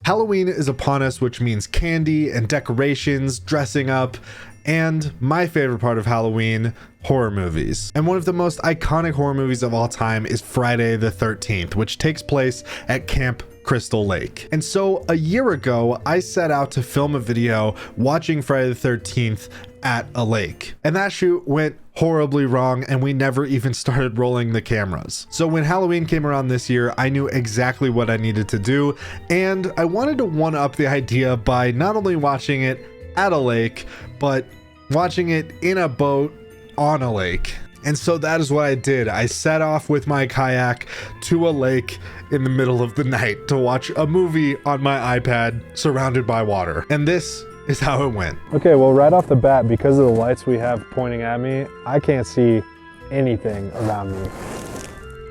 Halloween is upon us, which means candy and decorations, dressing up, and my favorite part of Halloween, horror movies. And one of the most iconic horror movies of all time is Friday the 13th, which takes place at Camp Crystal Lake. And so a year ago, I set out to film a video watching Friday the 13th at a lake. And that shoot went horribly wrong, and we never even started rolling the cameras. So when Halloween came around this year, I knew exactly what I needed to do, and I wanted to one-up the idea by not only watching it at a lake, but watching it in a boat on a lake. And so that is what I did. I set off with my kayak to a lake in the middle of the night to watch a movie on my iPad surrounded by water. And this is how it went. Okay, well, right off the bat, because of the lights we have pointing at me, I can't see anything around me.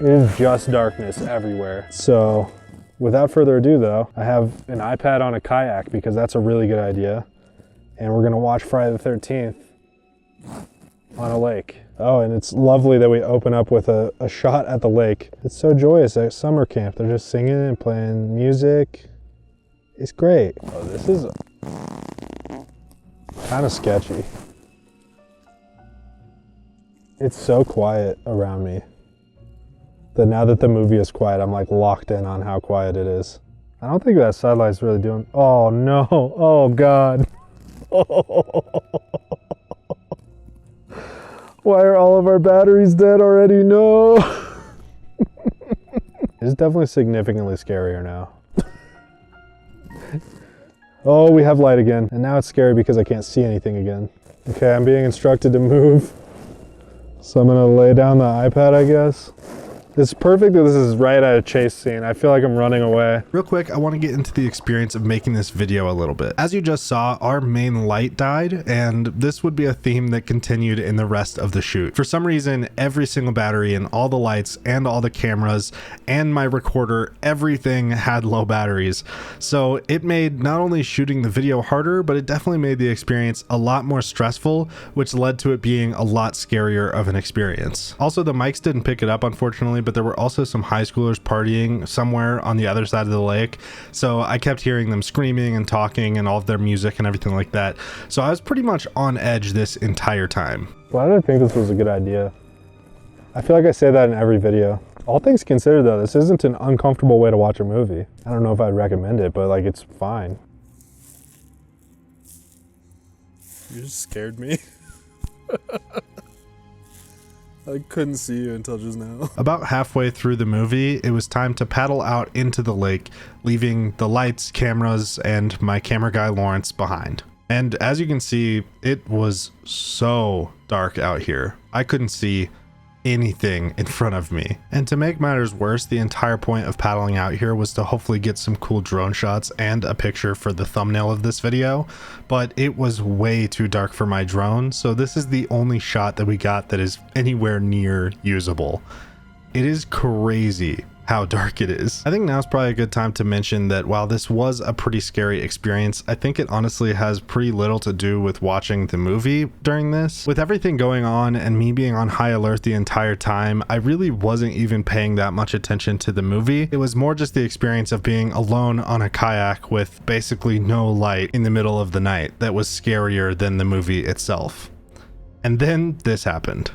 It is just darkness everywhere. So without further ado though, I have an iPad on a kayak because that's a really good idea. And we're gonna watch Friday the 13th on a lake. Oh, and it's lovely that we open up with a shot at the lake. It's so joyous at summer camp. They're just singing and playing music. It's great. Oh, this is kind of sketchy. It's so quiet around me that now that the movie is quiet, I'm like locked in on how quiet it is. I don't think that satellite's really doing, oh no, oh God. Why are all of our batteries dead already? No. It's definitely significantly scarier now. Oh, we have light again. And now it's scary because I can't see anything again. Okay, I'm being instructed to move. So I'm gonna lay down the iPad, I guess. It's perfect that this is right at a chase scene. I feel like I'm running away. Real quick, I want to get into the experience of making this video a little bit. As you just saw, our main light died, and this would be a theme that continued in the rest of the shoot. For some reason, every single battery and all the lights and all the cameras and my recorder, everything had low batteries. So it made not only shooting the video harder, but it definitely made the experience a lot more stressful, which led to it being a lot scarier of an experience. Also, the mics didn't pick it up, unfortunately, but there were also some high schoolers partying somewhere on the other side of the lake. So I kept hearing them screaming and talking and all of their music and everything like that. So I was pretty much on edge this entire time. Well, I didn't think this was a good idea. I feel like I say that in every video. All things considered though, this isn't an uncomfortable way to watch a movie. I don't know if I'd recommend it, but like it's fine. You just scared me. I couldn't see you until just now. About halfway through the movie, it was time to paddle out into the lake, leaving the lights, cameras, and my camera guy Lawrence behind. And as you can see, it was so dark out here. I couldn't see anything in front of me. And to make matters worse, the entire point of paddling out here was to hopefully get some cool drone shots and a picture for the thumbnail of this video, but it was way too dark for my drone, so this is the only shot that we got that is anywhere near usable. It is crazy how dark it is. I think now's probably a good time to mention that while this was a pretty scary experience, I think it honestly has pretty little to do with watching the movie during this. With everything going on and me being on high alert the entire time, I really wasn't even paying that much attention to the movie. It was more just the experience of being alone on a kayak with basically no light in the middle of the night that was scarier than the movie itself. And then this happened.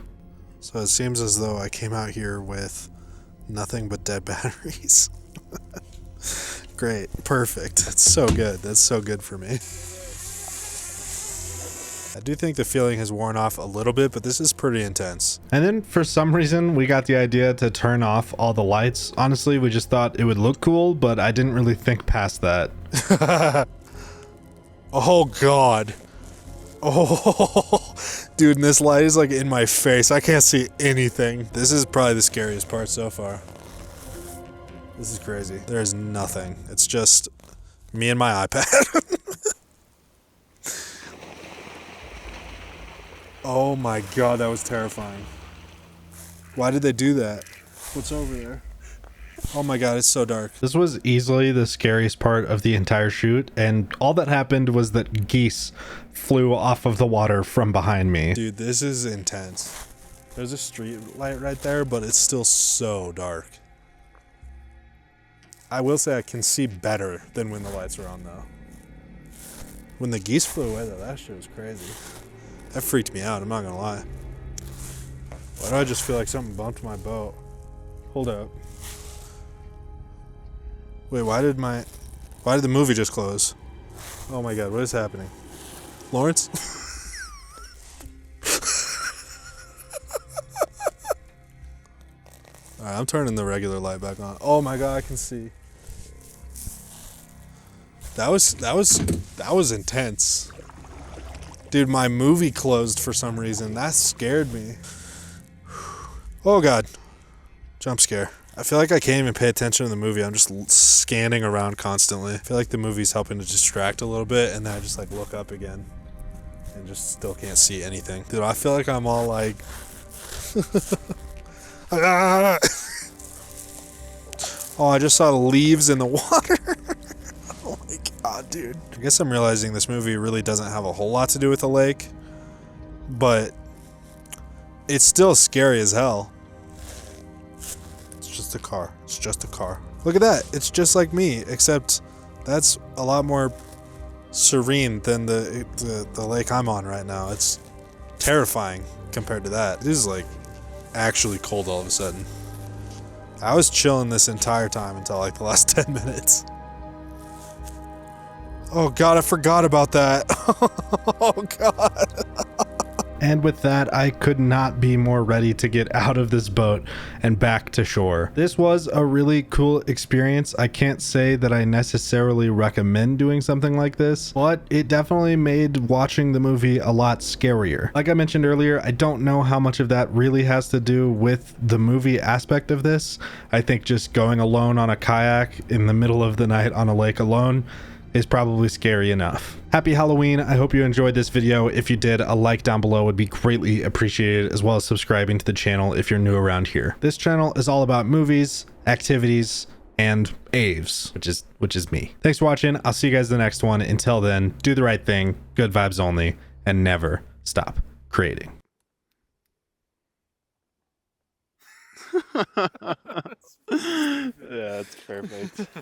So it seems as though I came out here with nothing but dead batteries. Great, perfect. That's so good. That's so good for me. I do think the feeling has worn off a little bit, but this is pretty intense. And then for some reason, we got the idea to turn off all the lights. Honestly, we just thought it would look cool, but I didn't really think past that. Oh God. Oh, dude, and this light is like in my face. I can't see anything. This is probably the scariest part so far. This is crazy. There is nothing. It's just me and my iPad. Oh my God, that was terrifying. Why did they do that? What's over there? Oh my God, it's so dark. This was easily the scariest part of the entire shoot, and all that happened was that geese flew off of the water from behind me. Dude, this is intense. There's a street light right there, but it's still so dark. I will say I can see better than when the lights are on, though. When the geese flew away, though, that shit was crazy. That freaked me out, I'm not gonna lie. Why do I just feel like something bumped my boat? Hold up. Wait, why did the movie just close? Oh my god, what is happening? Lawrence? Alright, I'm turning the regular light back on. Oh my god, I can see. That was intense. Dude, my movie closed for some reason. That scared me. Oh god. Jump scare. I feel like I can't even pay attention to the movie. I'm just scanning around constantly. I feel like the movie's helping to distract a little bit, and then I just like look up again and just still can't see anything. Dude, I feel like I'm all like oh, I just saw leaves in the water. Oh my god, dude. I guess I'm realizing this movie really doesn't have a whole lot to do with the lake, but it's still scary as hell. It's just a car. It's just a car. Look at that. It's just like me, except that's a lot more serene than the lake I'm on right now. It's terrifying compared to that. This is like actually cold all of a sudden. I was chilling this entire time until like the last 10 minutes. Oh god, I forgot about that. Oh god. And with that, I could not be more ready to get out of this boat and back to shore. This was a really cool experience. I can't say that I necessarily recommend doing something like this, but it definitely made watching the movie a lot scarier. Like I mentioned earlier, I don't know how much of that really has to do with the movie aspect of this. I think just going alone on a kayak in the middle of the night on a lake alone is probably scary enough. Happy Halloween. I hope you enjoyed this video. If you did, a like down below would be greatly appreciated, as well as subscribing to the channel if you're new around here. This channel is all about movies, activities, and aves, which is me. Thanks for watching. I'll see you guys in the next one. Until then, do the right thing, good vibes only, and never stop creating. Yeah, it's perfect.